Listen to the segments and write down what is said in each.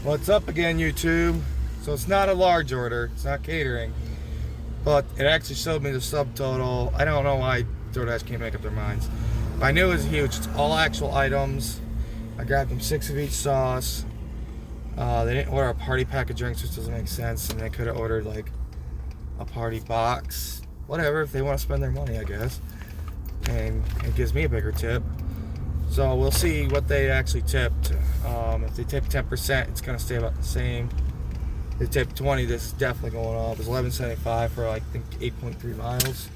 What's up again, YouTube? So it's not a large order, it's not catering, but it actually showed me the subtotal. I don't know why DoorDash can't make up their minds, but I knew it was huge. It's all actual items. I grabbed them 6 of each sauce. They didn't order a party pack of drinks, which doesn't make sense, and they could have ordered like a party box. Whatever, if they want to spend their money, I guess. And it gives me a bigger tip. So we'll see what they actually tipped. If they tip 10%, it's going to stay about the same. If they tip 20, this is definitely going up. It's $11.75 for I think 8.3 miles.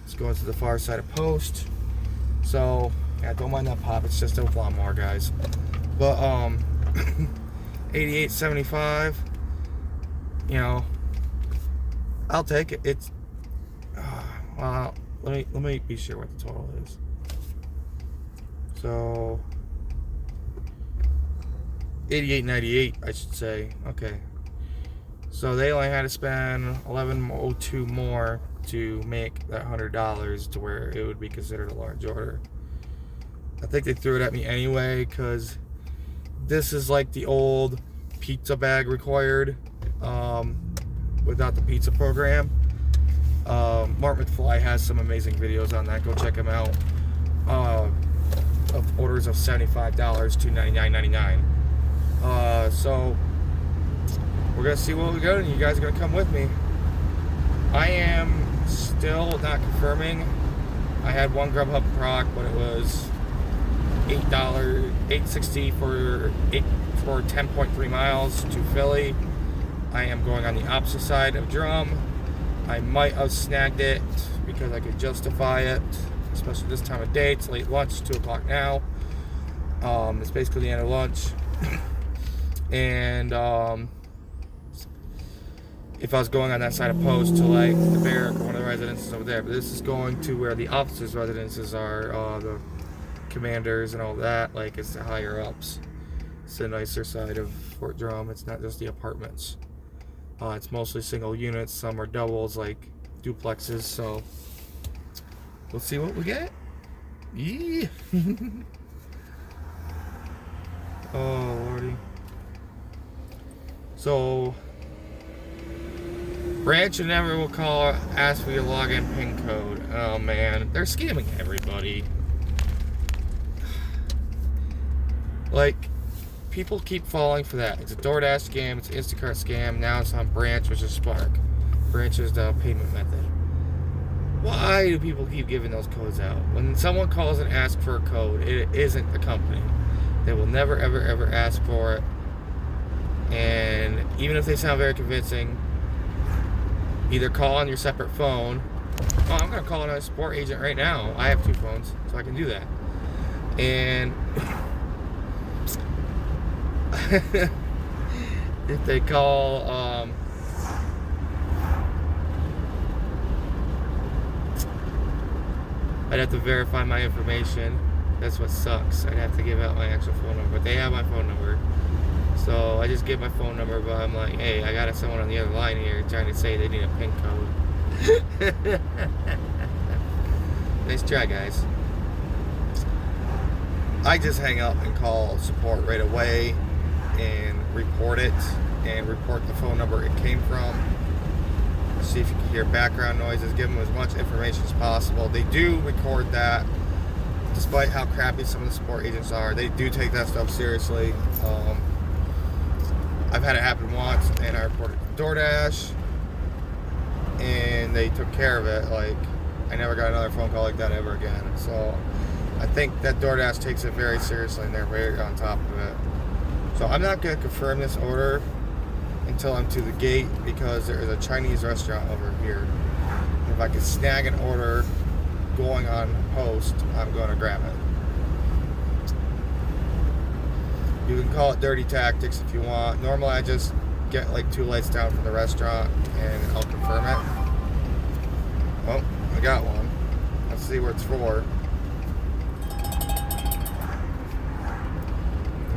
It's going to the far side of Post. So yeah, don't mind that pop. It's just a lot more, guys. But $88.75. You know, I'll take it. It's well, let me be sure what the total is. So $88.98, I should say. Okay. So they only had to spend $11.02 more to make that $100 to where it would be considered a large order. I think they threw it at me anyway because this is like the old pizza bag required without the pizza program. Mark McFly has some amazing videos on that. Go check him out. Of orders of $75 to $99.99. So we're gonna see what we got, and you guys are gonna come with me. I am still not confirming. I had one Grubhub proc, but it was $8.60 for 10.3 miles to Philly. I am going on the opposite side of Drum. I might have snagged it because I could justify it, especially this time of day. It's late lunch, it's 2 o'clock now. It's basically the end of lunch. And if I was going on that side of Post to like the barrack or one of the residences over there, but this is going to where the officers' residences are, the commanders and all that. Like, it's the higher ups. It's the nicer side of Fort Drum. It's not just the apartments. It's mostly single units. Some are doubles, like duplexes. So we'll see what we get. Yeah. Oh lordy. So Branch and Never will call, ask for your login PIN code. Oh man, they're scamming everybody. Like, people keep falling for that. It's a DoorDash scam, it's an Instacart scam, now it's on Branch, which is Spark. Branch is the payment method. Why do people keep giving those codes out? When someone calls and asks for a code, it isn't the company. They will never, ever, ever ask for it. And even if they sound very convincing, either call on your separate phone. Oh, I'm going to call on a support agent right now. I have 2 phones, so I can do that. And if they call, I'd have to verify my information. That's what sucks. I'd have to give out my actual phone number, but they have my phone number. So I just give my phone number, but I'm like, hey, I got someone on the other line here trying to say they need a PIN code. Nice try, guys. I just hang up and call support right away and report it, and report the phone number it came from. See if you can hear background noises. Give them as much information as possible. They do record that. Despite how crappy some of the support agents are, they do take that stuff seriously. I've had it happen once, and I reported to DoorDash, and they took care of it. Like, I never got another phone call like that ever again. So I think that DoorDash takes it very seriously, and they're very on top of it. So I'm not going to confirm this order until I'm to the gate, because there is a Chinese restaurant over here. If I can snag an order going on Post, I'm going to grab it. You can call it dirty tactics if you want. Normally I just get like 2 lights down from the restaurant and I'll confirm it. Well, I got one. Let's see what it's for.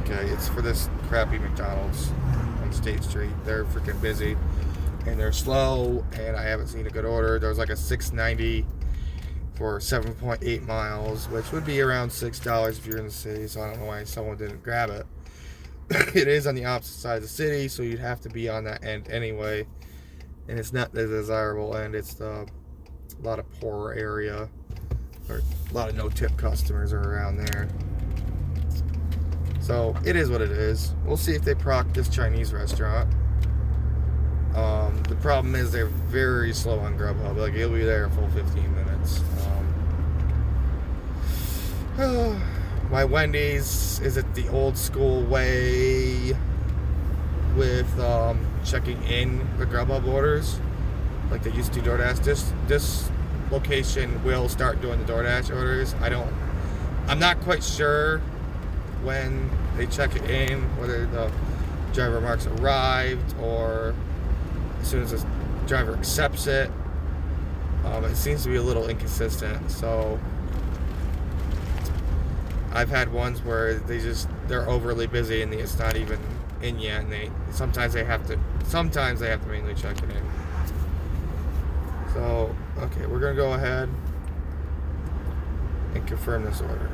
Okay, it's for this crappy McDonald's on State Street. They're freaking busy and they're slow, and I haven't seen a good order. There was like a $6.90 for 7.8 miles, which would be around $6 if you're in the city, so I don't know why someone didn't grab it. It is on the opposite side of the city, so you'd have to be on that end anyway. And it's not the desirable end. It's a lot of poorer area. Or a lot of no-tip customers are around there. So it is what it is. We'll see if they proc this Chinese restaurant. The problem is they're very slow on Grubhub. Like, you'll be there a full 15 minutes. My Wendy's is it the old school way with checking in the Grubhub orders like they used to DoorDash. This location will start doing the DoorDash orders. I'm not quite sure when they check it in, whether the driver marks arrived or as soon as the driver accepts it. It seems to be a little inconsistent. So I've had ones where they're overly busy and it's not even in yet, and sometimes they have to manually check it in. So okay, we're gonna go ahead and confirm this order.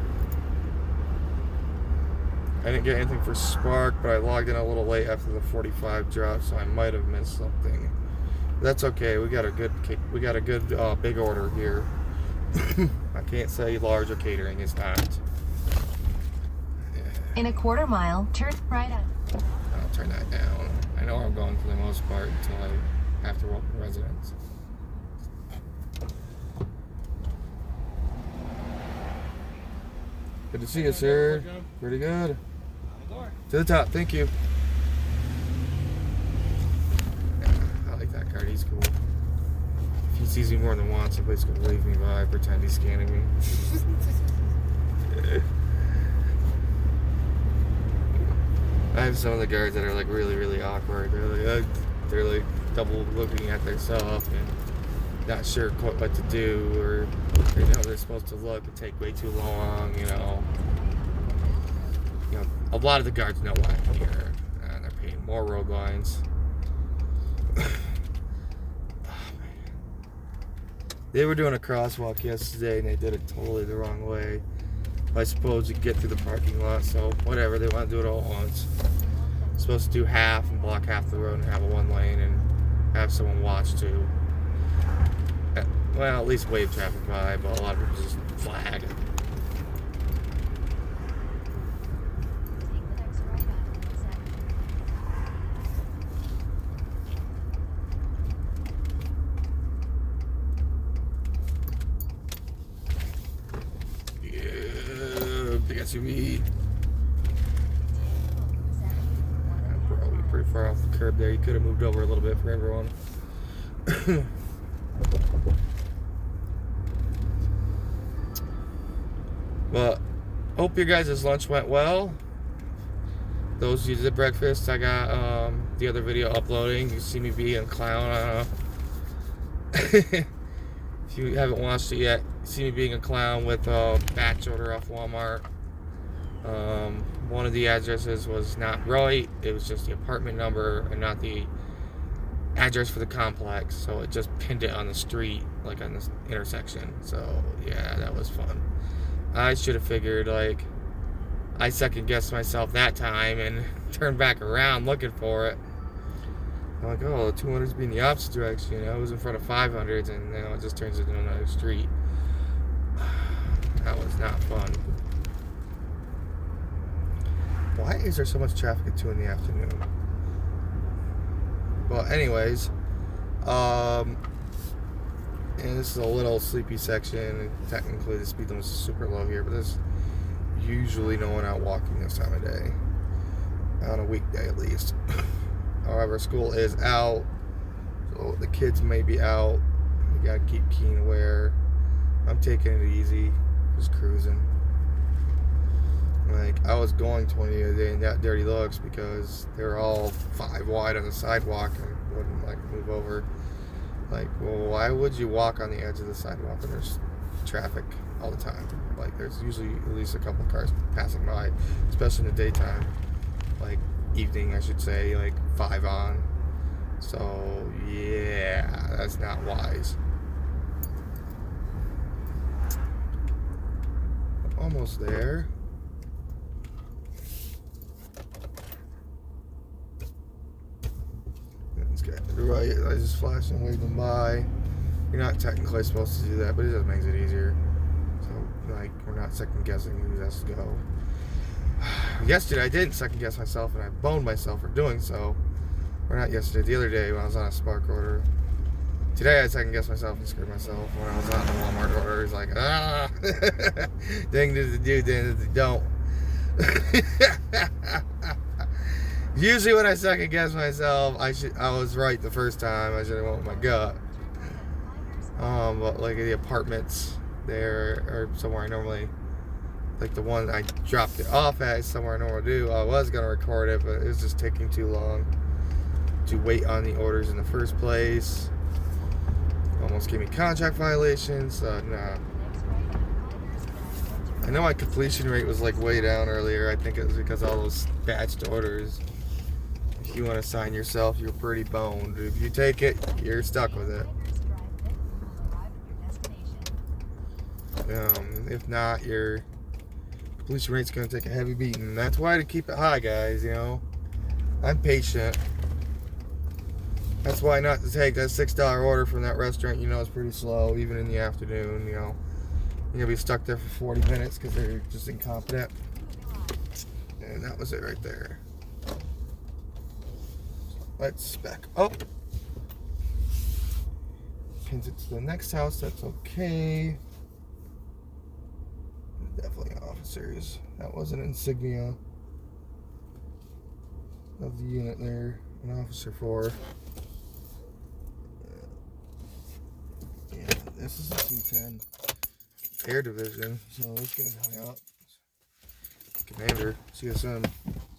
I didn't get anything for Spark, but I logged in a little late after the 45 drop, so I might have missed something. That's okay. We got a good big order here. I can't say large or catering. It's not. In a quarter mile, turn right up. I'll turn that down. I know where I'm going for the most part until I have to walk the residents. Good to see you, sir. Pretty good. To the top, thank you. Yeah, I like that card. He's cool. If he sees me more than once, he'll basically wave me by, pretend he's scanning me. I have some of the guards that are like really, really awkward. They're like double looking at their stuff and not sure quite what to do, or they know they're supposed to look and take way too long. A lot of the guards know why I'm here, and they're paying more road lines. Oh, man. They were doing a crosswalk yesterday and they did it totally the wrong way. I suppose you can get through the parking lot, so whatever, they want to do it all at once. Supposed to do half and block half the road and have a one lane and have someone watch too. Well, at least wave traffic by, but a lot of people just flag. Big SUV. Probably pretty far off the curb there. You could have moved over a little bit for everyone. But hope your guys' lunch went well. Those who did breakfast, I got the other video uploading. You see me being a clown. If you haven't watched it yet, you see me being a clown with a batch order off Walmart. One of the addresses was not right. It was just the apartment number and not the address for the complex. So it just pinned it on the street, like on this intersection. So yeah, that was fun. I should have figured, like, I second guessed myself that time and turned back around looking for it. I'm like, oh, the 200s being the opposite direction. I was in front of 500s, and now it just turns into another street. That was not fun. Why is there so much traffic at 2 in the afternoon? Well, anyways, and this is a little sleepy section, and technically the speed limit is super low here, but there's usually no one out walking this time of day, on a weekday at least. However, school is out, so the kids may be out. You gotta keep keen aware. I'm taking it easy, just cruising. Like, I was going 20 a day and got dirty looks because they were all 5 wide on the sidewalk and wouldn't like move over. Like, well, why would you walk on the edge of the sidewalk when there's traffic all the time? Like, there's usually at least a couple of cars passing by, especially in the daytime. Like, evening, I should say, like 5 on. So, yeah, that's not wise. Almost there. guy to the right. I just flashed and waved him by. You're not technically supposed to do that, but it just makes it easier. So, like, we're not second guessing who has to go. Yesterday, I didn't second guess myself, and I boned myself for doing so. Or not yesterday, the other day when I was on a Spark order. Today, I second guessed myself and screwed myself when I was on a Walmart order. It's like, ding does it do, ding does it don't. Usually when I second guess myself, I was right the first time. I should have went with my gut. But like the apartments there or somewhere I normally, like the one I dropped it off at somewhere I normally do. I was gonna record it, but it was just taking too long to wait on the orders in the first place. Almost gave me contract violations. Nah. I know my completion rate was like way down earlier. I think it was because of all those batched orders. If you want to sign yourself, you're pretty boned. If you take it, you're stuck with it. If not, your completion rate's going to take a heavy beating. That's why to keep it high, guys, you know. I'm patient. That's why not to take that $6 order from that restaurant, you know, it's pretty slow, even in the afternoon, you know. You're going to be stuck there for 40 minutes because they're just incompetent. And that was it right there. Let's back up. Pins it to the next house, that's okay. Definitely officers. That was an insignia of the unit there. An officer 4. Yeah, this is a C-10 Air Division, so this guy's high up. Commander, CSM.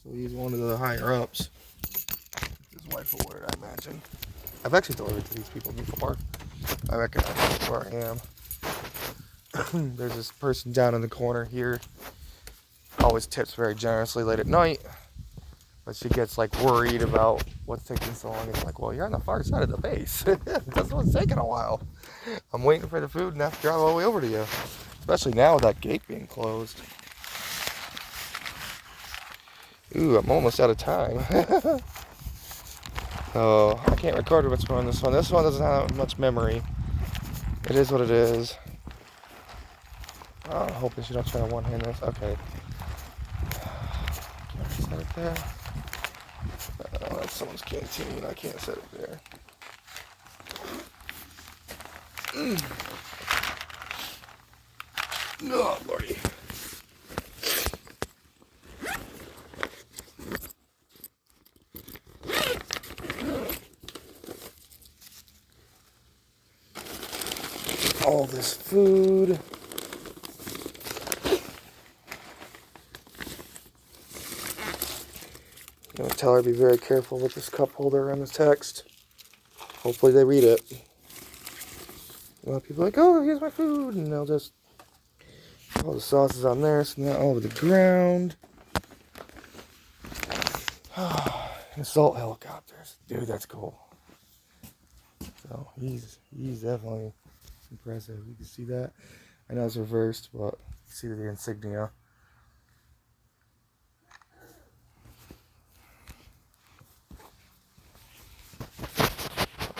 So he's one of the higher ups. His wife will wear it, I imagine. I've actually delivered to these people before. I recognize where I am. There's this person down in the corner here. Always tips very generously late at night. But she gets like worried about what's taking so long. It's like, well, you're on the far side of the base. That's what's taking a while. I'm waiting for the food and I have to drive all the way over to you. Especially now with that gate being closed. Ooh, I'm almost out of time. So I can't record what's going on this one. This one doesn't have much memory. It is what it is. I'm hoping she don't try to one-hand this. Okay. Can I set it there? That's someone's canteen. I can't set it there. Oh, Lordy. All this food. I'm going to tell her to be very careful with this cup holder and the text. Hopefully they read it. A lot of people are like, oh, here's my food. And they'll just, all the sauces on there, so now all over the ground. Assault helicopters. Dude, that's cool. So he's definitely impressive. You can see that. I know it's reversed, but you see the insignia.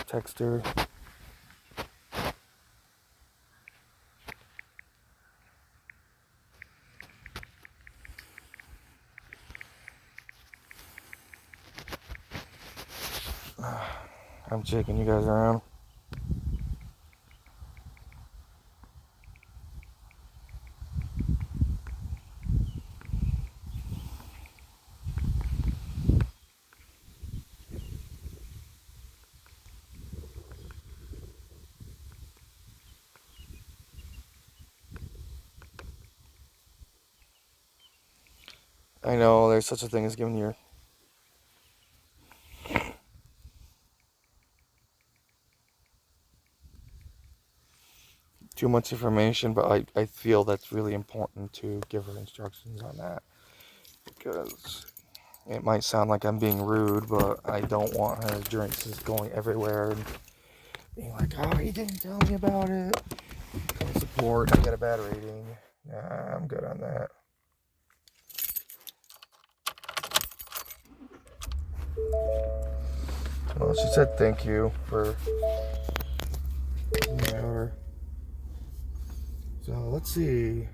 Texture. I'm checking you guys around. I know there's such a thing as giving your too much information, but I feel that's really important to give her instructions on that, because it might sound like I'm being rude, but I don't want her drinks just going everywhere and being like, oh, he didn't tell me about it. Don't support, I get a bad rating. Nah, I'm good on that. Well, she said thank you for my order. So let's see.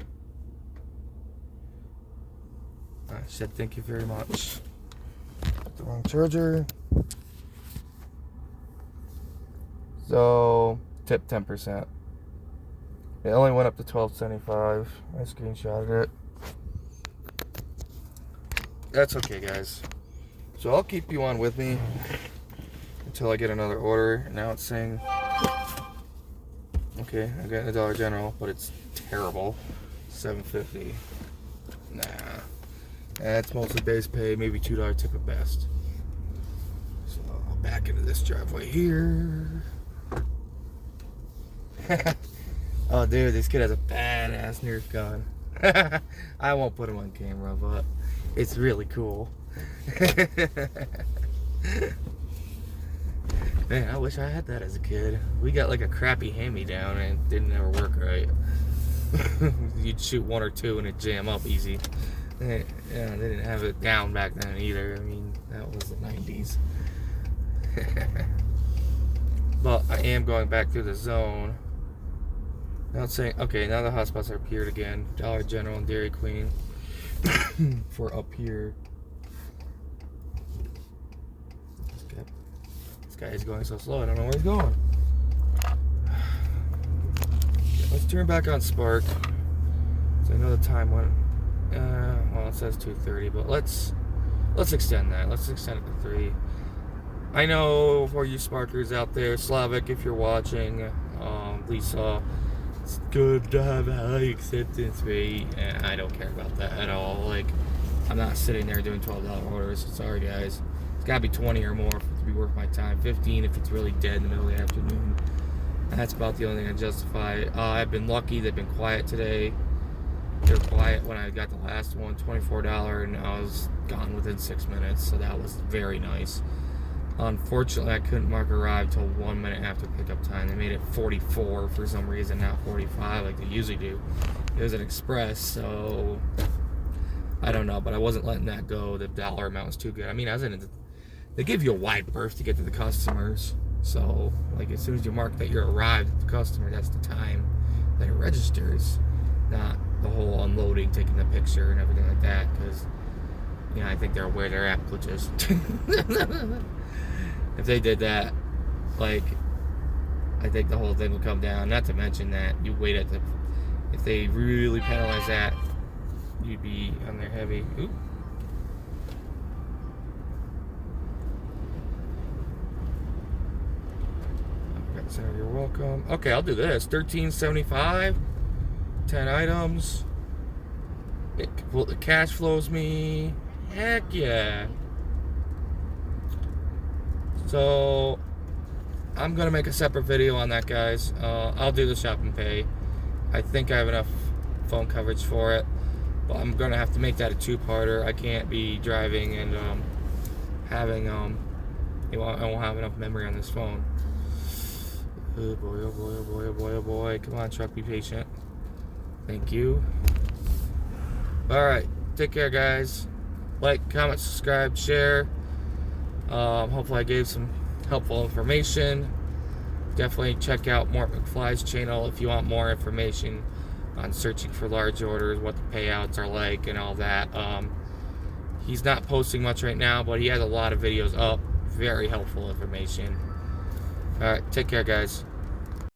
She said thank you very much. Got the wrong charger. So tip 10%. It only went up to $12.75. I screenshotted it. That's okay, guys. So I'll keep you on with me until I get another order. Now it's saying, okay, I got a Dollar General, but it's terrible. $7.50. Nah. That's mostly base pay, maybe $2 tip at best. So I'll back into this driveway here. Oh, dude, this kid has a badass Nerf gun. I won't put him on camera, but it's really cool. Man, I wish I had that as a kid. We got like a crappy hand-me-down and it didn't ever work right. You'd shoot one or two and it'd jam up easy. Yeah, they didn't have it down back then either. I mean, that was the 90s. But I am going back through the zone. Now it's saying, okay, now the hotspots are appeared again. Dollar General and Dairy Queen for up here. This guy is going so slow, I don't know where he's going. Let's turn back on Spark. So I know the time went, well, it says 2:30, but let's extend that. Let's extend it to 3. I know for you Sparkers out there, Slavic, if you're watching, Lisa, it's good to have a high acceptance rate, and I don't care about that at all. Like, I'm not sitting there doing $12 orders. Sorry, guys. It's got to be 20 or more for it to be worth my time. 15 if it's really dead in the middle of the afternoon. And that's about the only thing I justify. I've been lucky. They've been quiet today. They were quiet when I got the last one, $24, and I was gone within 6 minutes, so that was very nice. Unfortunately, I couldn't mark arrive till 1 minute after pickup time. They made it 44 for some reason, not 45 like they usually do. It was an express, so I don't know, but I wasn't letting that go. The dollar amount was too good. I mean, they give you a wide berth to get to the customers, so like as soon as you mark that you're arrived at the customer, that's the time that it registers, not the whole unloading, taking the picture and everything like that, because I think they're aware their app glitches. If they did that, like, I think the whole thing would come down. Not to mention that you wait at if they really penalize that, you'd be on there heavy. Ooh. Sir, you're welcome. Okay, I'll do this. $13.75, 10 items. It completely cash flows me. Heck yeah. So I'm gonna make a separate video on that, guys. I'll do the shop and pay. I think I have enough phone coverage for it, but I'm gonna have to make that a 2-parter. I can't be driving and having I won't have enough memory on this phone. Oh boy, oh boy, oh boy, oh boy, oh boy. Come on, truck, be patient. Thank you. Alright, take care, guys. Like, comment, subscribe, share. Hopefully I gave some helpful information. Definitely check out Mort McFly's channel if you want more information on searching for large orders, what the payouts are like, and all that. He's not posting much right now, but he has a lot of videos up. Very helpful information. Alright, take care, guys.